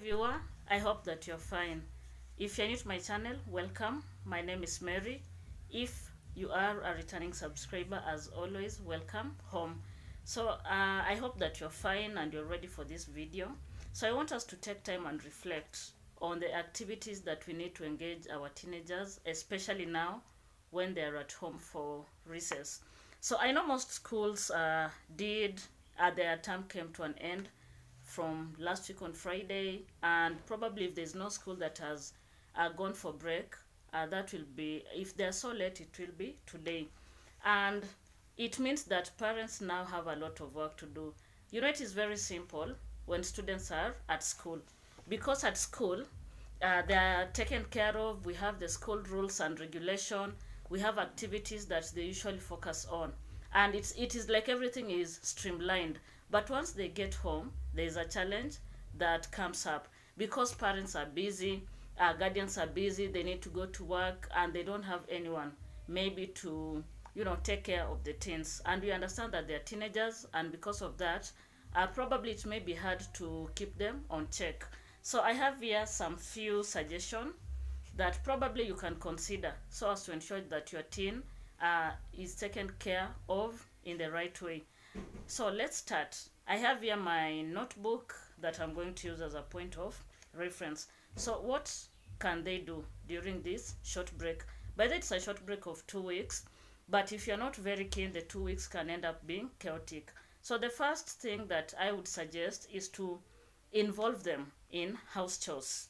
viewer, I hope that you're fine. If you're new to my channel, welcome. My name is Mary. If you are a returning subscriber, as always, welcome home. I hope that you're fine and you're ready for this video. So I want us to take time and reflect on the activities that we need to engage our teenagers, especially now when they're at home for recess. So I know most schools their term came to an end from last week on Friday, and probably if there's no school that has gone for break, that will be, if they're so late, it will be today. And it means that parents now have a lot of work to do. You know, it is very simple when students are at school, because at school, they are taken care of. We have the school rules and regulation. We have activities that they usually focus on, and it is like everything is streamlined. But once they get home, there is a challenge that comes up because parents are busy, guardians are busy. They need to go to work, and they don't have anyone maybe to take care of the teens. And we understand that they're teenagers, and because of that, probably it may be hard to keep them on check. So I have here some few suggestions that probably you can consider so as to ensure that your teen is taken care of in the right way. So let's start. I have here my notebook that I'm going to use as a point of reference. So what can they do during this short break? By the way, it's a short break of 2 weeks, but if you're not very keen, the 2 weeks can end up being chaotic. So the first thing that I would suggest is to involve them in house chores.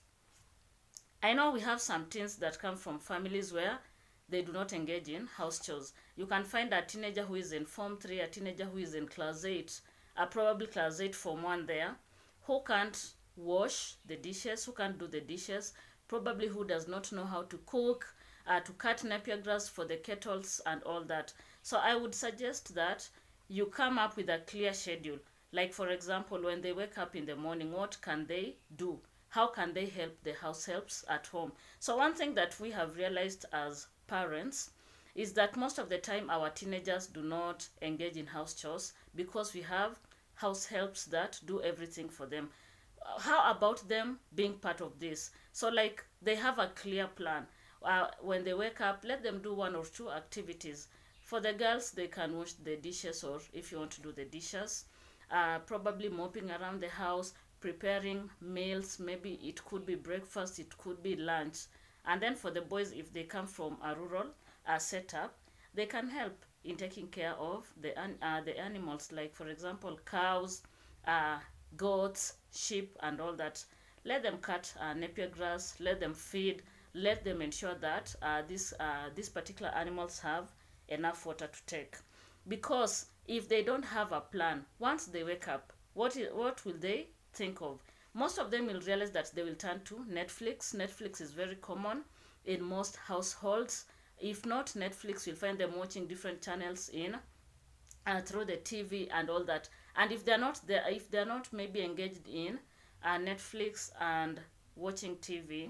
I know we have some teens that come from families where they do not engage in house chores. You can find a teenager who is in Form 3, a teenager who is in Class 8, probably Class 8 Form 1 there, who can't wash the dishes, who can't do the dishes, probably who does not know how to cook, to cut napier grass for the kettles and all that. So I would suggest that you come up with a clear schedule. Like, for example, when they wake up in the morning, what can they do? How can they help the house helps at home? So one thing that we have realized as parents is that most of the time our teenagers do not engage in house chores because we have house helps that do everything for them. How about them being part of this? So like they have a clear plan. When they wake up, let them do one or two activities. For the girls, they can wash the dishes, or if you want to do the dishes, probably mopping around the house, preparing meals. Maybe it could be breakfast, it could be lunch. And then for the boys, if they come from a rural setup, they can help in taking care of the animals, like for example cows, goats, sheep, and all that. Let them cut napier grass, let them feed, let them ensure that these particular animals have enough water to take. Because if they don't have a plan, once they wake up, what will they think of? Most of them will realize that they will turn to Netflix. Netflix is very common in most households. If not Netflix, you'll find them watching different channels in through the TV and all that. And if they're not maybe engaged in Netflix and watching TV,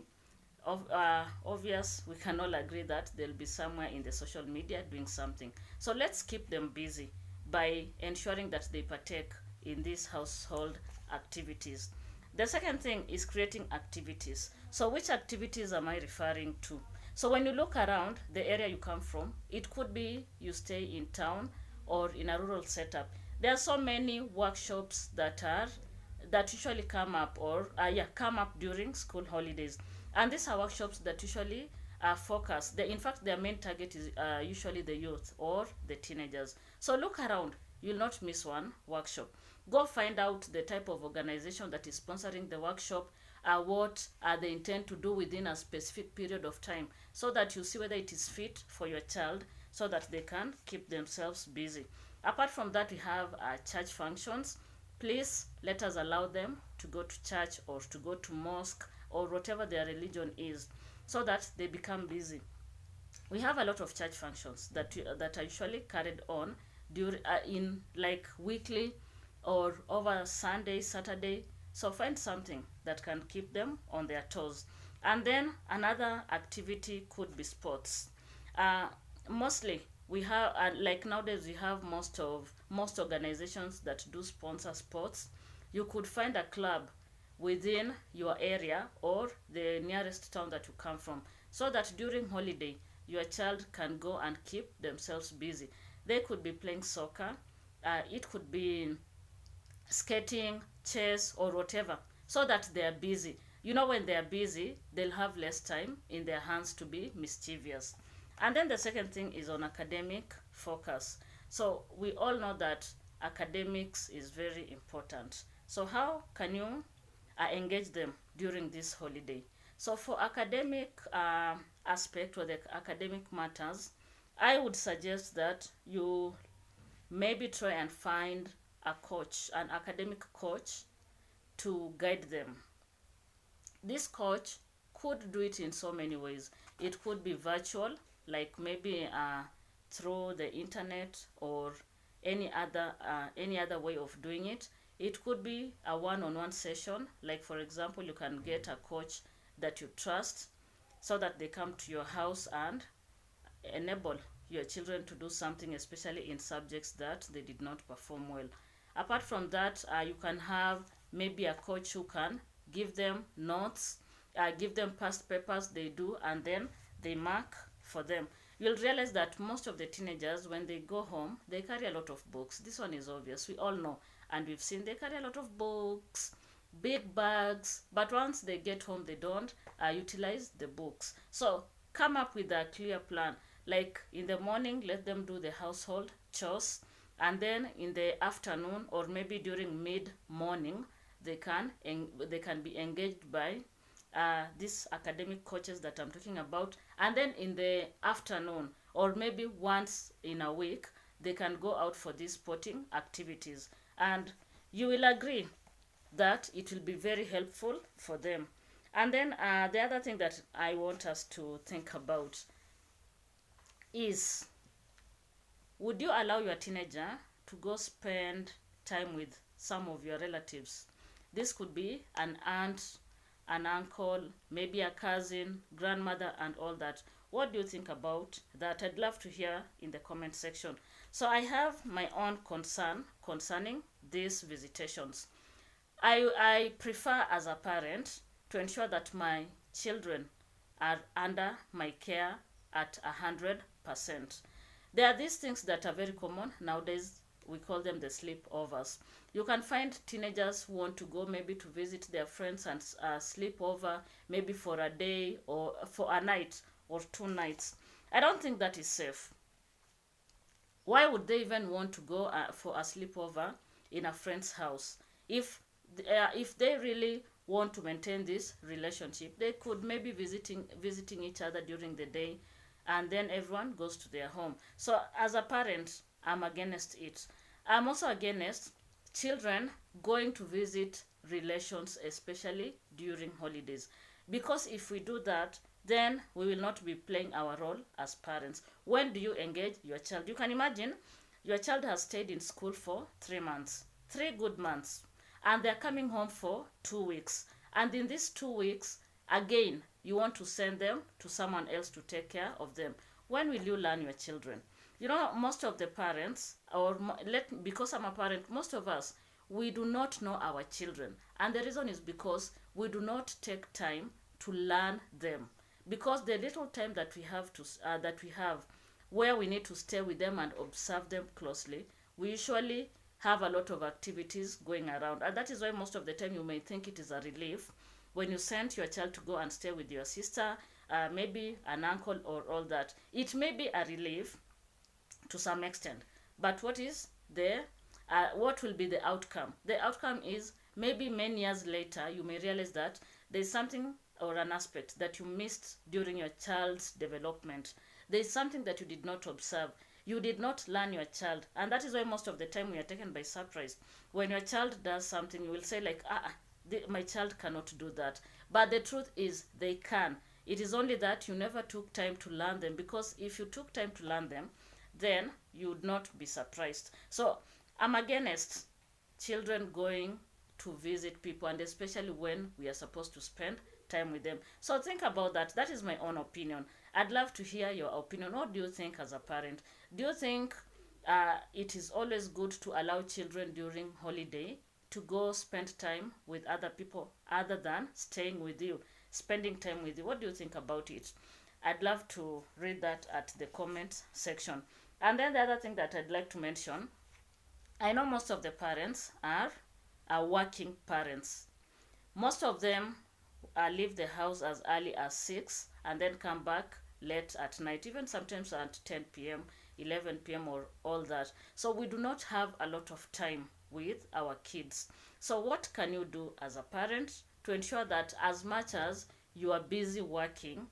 obvious, we can all agree that they'll be somewhere in the social media doing something. So let's keep them busy by ensuring that they partake in these household activities. The second thing is creating activities. So which activities am I referring to? So when you look around the area you come from, it could be you stay in town or in a rural setup. There are so many workshops that usually come up, or come up during school holidays. And these are workshops that usually focus. In fact, their main target is usually the youth or the teenagers. So look around. You'll not miss one workshop. Go find out the type of organization that is sponsoring the workshop, what they intend to do within a specific period of time, so that you see whether it is fit for your child, so that they can keep themselves busy. Apart from that, we have church functions. Please let us allow them to go to church or to go to mosque or whatever their religion is, so that they become busy. We have a lot of church functions that are usually carried on in like weekly or over Sunday, Saturday. So find something that can keep them on their toes. And then another activity could be sports. Uh, Mostly we have like nowadays we have most organizations that do sponsor sports. You could find a club within your area or the nearest town that you come from, so that during holiday your child can go and keep themselves busy. They could be playing soccer, it could be skating, chess, or whatever, so that they are busy. You know, when they are busy, they'll have less time in their hands to be mischievous. And then the second thing is on academic focus. So we all know that academics is very important. So how can you engage them during this holiday? So for academic aspect or the academic matters, I would suggest that you maybe try and find a coach, an academic coach, to guide them. This coach could do it in so many ways. It could be virtual, like maybe through the internet or any other way of doing it. It could be a one-on-one session, like for example, you can get a coach that you trust, so that they come to your house and enable your children to do something, especially in subjects that they did not perform well. Apart from that, you can have maybe a coach who can give them notes, give them past papers they do, and then they mark for them. You'll realize that most of the teenagers, when they go home, they carry a lot of books. This one is obvious. We all know. And we've seen they carry a lot of books, big bags, but once they get home, they don't utilize the books. So come up with a clear plan. Like in the morning, let them do the household chores, and then in the afternoon or maybe during mid morning, they can be engaged by these academic coaches that I'm talking about. And then in the afternoon or maybe once in a week, they can go out for these sporting activities, and you will agree that it will be very helpful for them. And then the other thing that I want us to think about is, would you allow your teenager to go spend time with some of your relatives? This could be an aunt, an uncle, maybe a cousin, grandmother, and all that. What do you think about that? I'd love to hear in the comment section. So I have my own concern concerning these visitations. I prefer as a parent to ensure that my children are under my care at 100%. There are these things that are very common nowadays. We call them the sleepovers. You can find teenagers who want to go maybe to visit their friends and sleep over, maybe for a day or for a night or 2 nights. I don't think that is safe. Why would they even want to go for a sleepover in a friend's house? If they really want to maintain this relationship, they could maybe visiting each other during the day, and then everyone goes to their home. So as a parent, I'm against it. I'm also against children going to visit relations, especially during holidays, because if we do that, then we will not be playing our role as parents. When do you engage your child? You can imagine your child has stayed in school for 3 months, 3 good months, and they're coming home for 2 weeks. And in these 2 weeks, again, you want to send them to someone else to take care of them. When will you learn your children? You know, most of the parents, because I'm a parent, most of us, we do not know our children. And the reason is because we do not take time to learn them. Because the little time that we have where we need to stay with them and observe them closely, we usually have a lot of activities going around. And that is why most of the time you may think it is a relief when you send your child to go and stay with your sister, maybe an uncle or all that. It may be a relief to some extent, but what will be the outcome? The outcome is maybe many years later you may realize that there's something or an aspect that you missed during your child's development. There's something that you did not observe. You did not learn your child. And that is why most of the time we are taken by surprise. When your child does something, you will say like, my child cannot do that. But the truth is they can. It is only that you never took time to learn them, because if you took time to learn them, then you would not be surprised. So I'm against children going to visit people, and especially when we are supposed to spend time with them. So think about that. That is my own opinion. I'd love to hear your opinion. What do you think as a parent? Do you think it is always good to allow children during holiday to go spend time with other people other than staying with you, spending time with you. What do you think about it? I'd love to read that at the comment section. And then the other thing that I'd like to mention, I know most of the parents are working parents. Most of them leave the house as early as 6 and then come back late at night, even sometimes at 10 p.m., 11 p.m., or all that. So we do not have a lot of time with our kids. So what can you do as a parent to ensure that as much as you are busy working,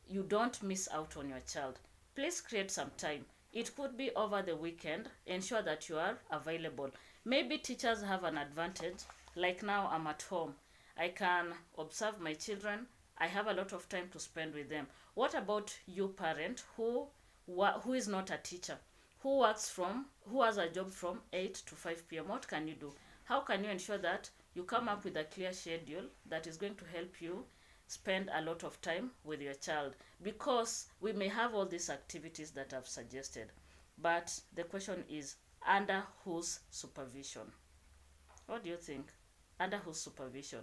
you don't miss out on your child? Please create some time. It could be over the weekend. Ensure that you are available. Maybe teachers have an advantage. Like now, I'm at home. I can observe my children. I have a lot of time to spend with them. What about you, parent, who is not a teacher, who has a job from 8 to 5 p.m.? What can you do? How can you ensure that you come up with a clear schedule that is going to help you spend a lot of time with your child? Because we may have all these activities that I've suggested, but the question is, under whose supervision? What do you think? Under whose supervision?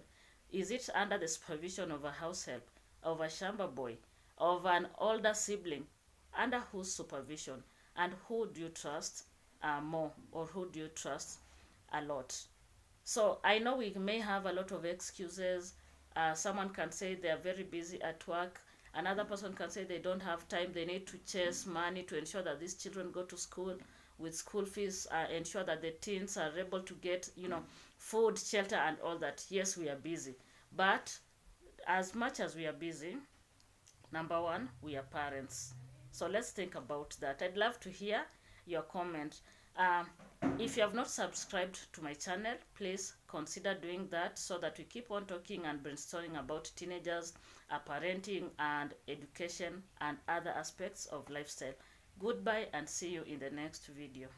Is it under the supervision of a house help, of a shamba boy, of an older sibling? Under whose supervision? And who do you trust more, or who do you trust a lot? So I know we may have a lot of excuses. Someone can say they are very busy at work. Another person can say they don't have time. They need to chase money to ensure that these children go to school with school fees, ensure that the teens are able to get, food, shelter, and all that. Yes, we are busy. But as much as we are busy, number one, we are parents. So let's think about that. I'd love to hear your comment. If you have not subscribed to my channel, please consider doing that so that we keep on talking and brainstorming about teenagers, parenting, and education, and other aspects of lifestyle. Goodbye, and see you in the next video.